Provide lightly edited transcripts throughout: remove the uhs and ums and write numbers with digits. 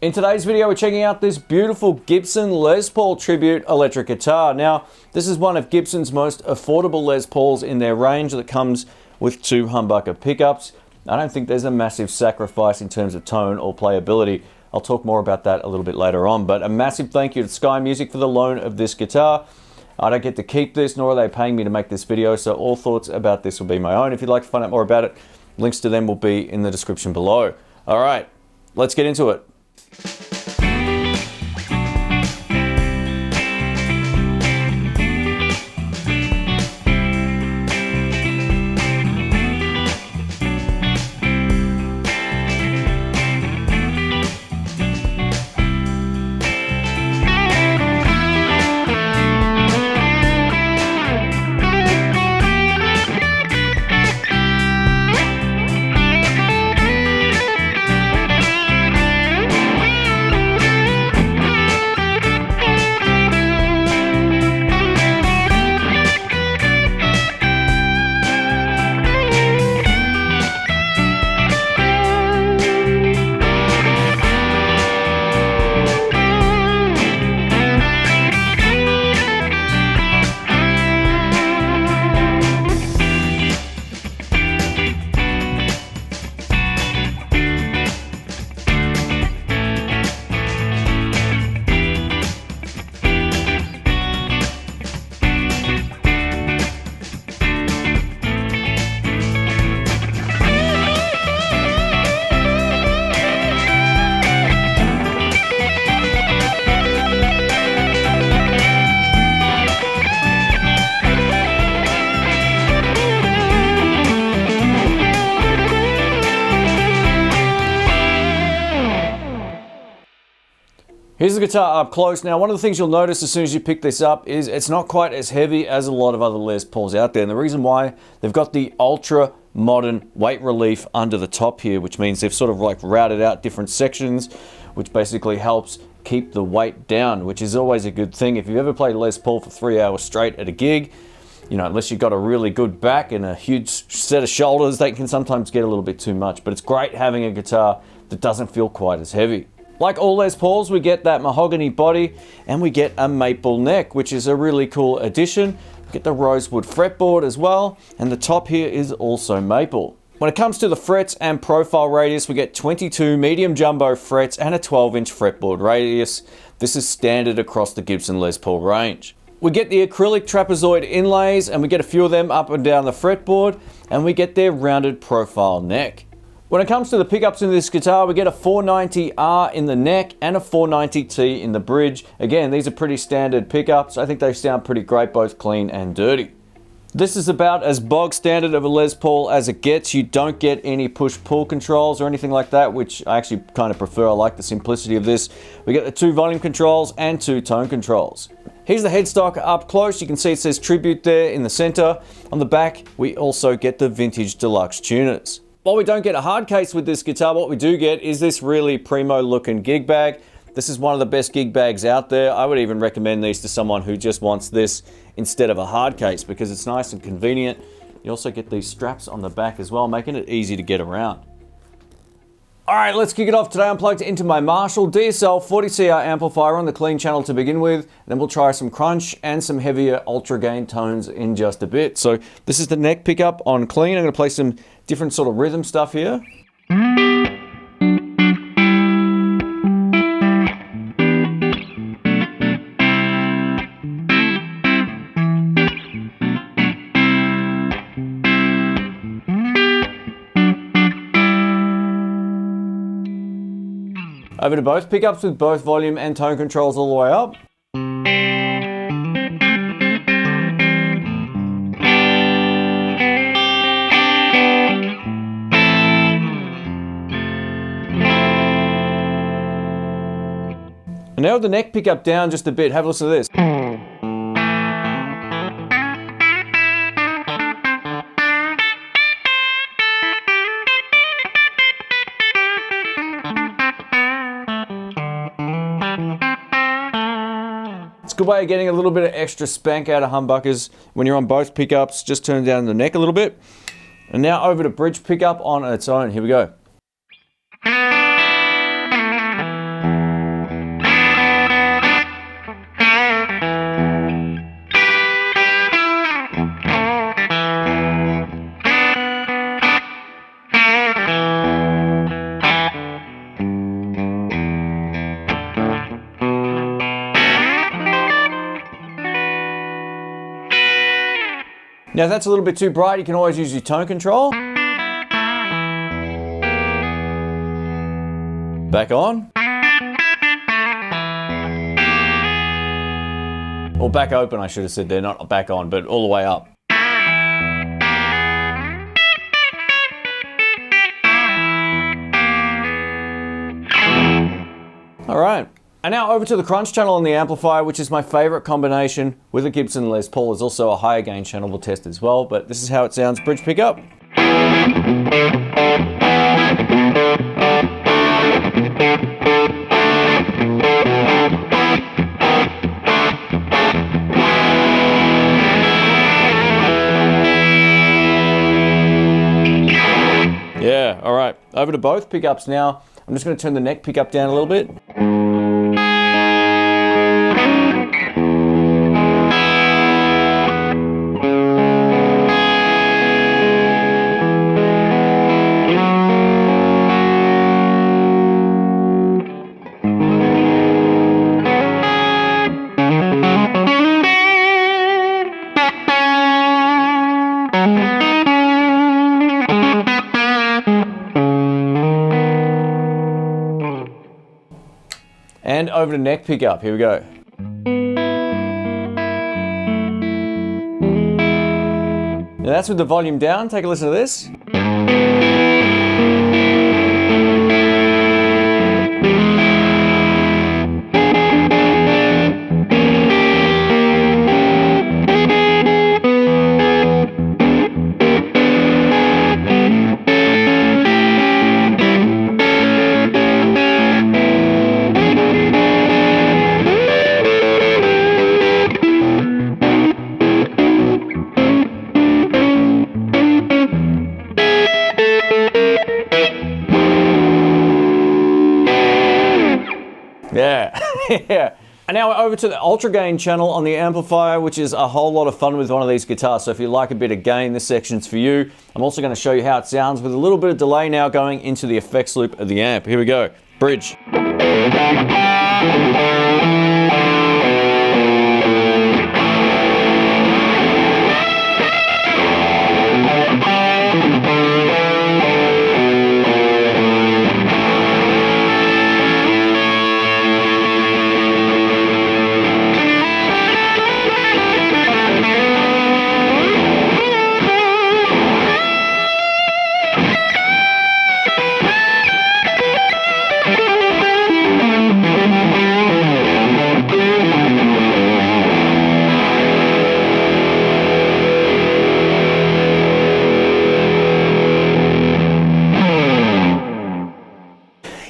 In today's video, we're checking out this beautiful Gibson Les Paul Tribute electric guitar. Now, this is one of Gibson's most affordable Les Pauls in their range that comes with 2 humbucker pickups. I don't think there's a massive sacrifice in terms of tone or playability. I'll talk more about that a little bit later on, but a massive thank you to Sky Music for the loan of this guitar. I don't get to keep this, nor are they paying me to make this video, so all thoughts about this will be my own. If you'd like to find out more about it, links to them will be in the description below. All right, let's get into it. Here's the guitar up close. Now, one of the things you'll notice as soon as you pick this up is it's not quite as heavy as a lot of other Les Pauls out there. And the reason why, they've got the ultra modern weight relief under the top here, which means they've sort of like routed out different sections, which basically helps keep the weight down, which is always a good thing. If you've ever played Les Paul for 3 hours straight at a gig, you know, unless you've got a really good back and a huge set of shoulders, they can sometimes get a little bit too much. But it's great having a guitar that doesn't feel quite as heavy. Like all Les Pauls, we get that mahogany body and we get a maple neck, which is a really cool addition. We get the rosewood fretboard as well, and the top here is also maple. When it comes to the frets and profile radius, we get 22 medium jumbo frets and a 12-inch fretboard radius. This is standard across the Gibson Les Paul range. We get the acrylic trapezoid inlays, and we get a few of them up and down the fretboard, and we get their rounded profile neck. When it comes to the pickups in this guitar, we get a 490R in the neck and a 490T in the bridge. Again, these are pretty standard pickups. I think they sound pretty great, both clean and dirty. This is about as bog standard of a Les Paul as it gets. You don't get any push-pull controls or anything like that, which I actually kind of prefer. I like the simplicity of this. We get the 2 volume controls and 2 tone controls. Here's the headstock up close. You can see it says Tribute there in the center. On the back, we also get the vintage deluxe tuners. While we don't get a hard case with this guitar, what we do get is this really primo looking gig bag. This is one of the best gig bags out there. I would even recommend these to someone who just wants this instead of a hard case because it's nice and convenient. You also get these straps on the back as well, making it easy to get around. All right, let's kick it off. Today I'm plugged into my Marshall DSL 40CR amplifier on the clean channel to begin with. And then we'll try some crunch and some heavier ultra gain tones in just a bit. So this is the neck pickup on clean. I'm gonna play some different sort of rhythm stuff here. Over to both pickups with both volume and tone controls all the way up. And now with the neck pickup down just a bit, have a listen to this. It's a good way of getting a little bit of extra spank out of humbuckers when you're on both pickups. Just turn down the neck a little bit. And now over to bridge pickup on its own. Here we go. Now if that's a little bit too bright, you can always use your tone control. Back on. Or back open, I should have said there, not back on, but all the way up. All right, and now over to the crunch channel on the amplifier, which is my favorite combination with a Gibson Les Paul. There's also a higher gain channel we'll test as well, but this is how it sounds. Bridge pickup. Yeah, all right, over to both pickups now. I'm just going to turn the neck pickup down a little bit. And over to neck pickup, here we go. Now that's with the volume down, take a listen to this. Yeah, yeah. And now we're over to the ultra gain channel on the amplifier, which is a whole lot of fun with one of these guitars. So if you like a bit of gain, this section's for you. I'm also going to show you how it sounds with a little bit of delay now going into the effects loop of the amp. Here we go. Bridge.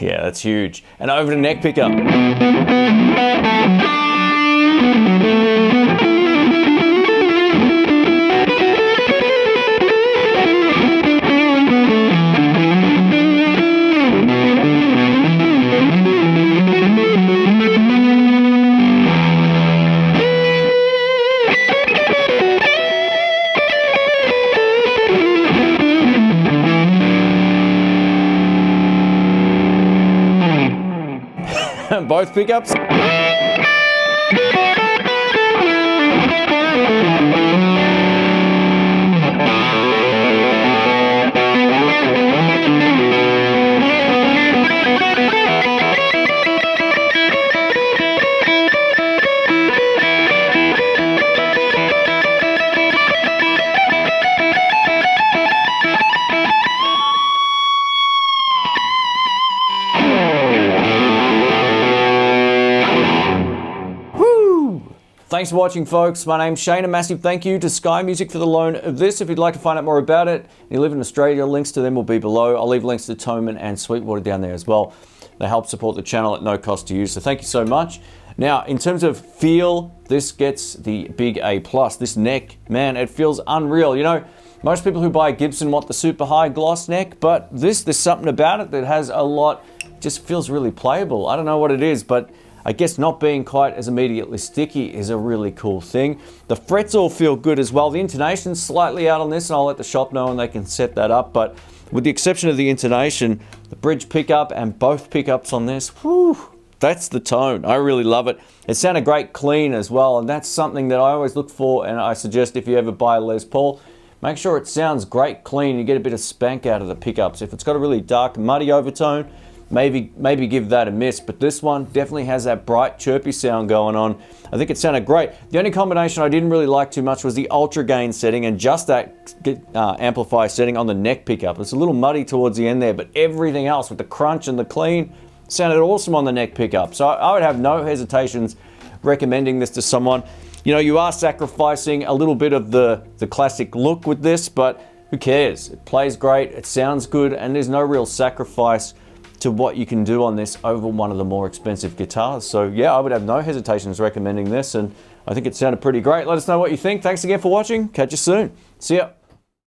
Yeah, that's huge. And over to neck pickup. Both pickups. Thanks for watching, folks. My name's Shane. A massive thank you to Sky Music for the loan of this. If you'd like to find out more about it, and you live in Australia, links to them will be below. I'll leave links to Thomann and Sweetwater down there as well. They help support the channel at no cost to you, so thank you so much. Now, in terms of feel, this gets the big A+. This neck, man, it feels unreal. You know, most people who buy a Gibson want the super high gloss neck, but there's something about it that has a lot, just feels really playable. I don't know what it is, but I guess not being quite as immediately sticky is a really cool thing. The frets all feel good as well. The intonation's slightly out on this, and I'll let the shop know and they can set that up. But with the exception of the intonation, the bridge pickup and both pickups on this, whew, That's the tone. I really love it. It sounded great clean as well, and that's something that I always look for, and I suggest if you ever buy a Les Paul, make sure it sounds great clean. You get a bit of spank out of the pickups. If it's got a really dark, muddy overtone, maybe give that a miss, but this one definitely has that bright, chirpy sound going on. I think it sounded great. The only combination I didn't really like too much was the ultra gain setting and just that amplifier setting on the neck pickup. It's a little muddy towards the end there, but everything else with the crunch and the clean sounded awesome on the neck pickup. So I would have no hesitations recommending this to someone. You know, you are sacrificing a little bit of the classic look with this, but who cares? It plays great, it sounds good, and there's no real sacrifice to what you can do on this over one of the more expensive guitars. So yeah, I would have no hesitations recommending this, and I think it sounded pretty great. Let us know what you think. Thanks again for watching. Catch you soon. See ya.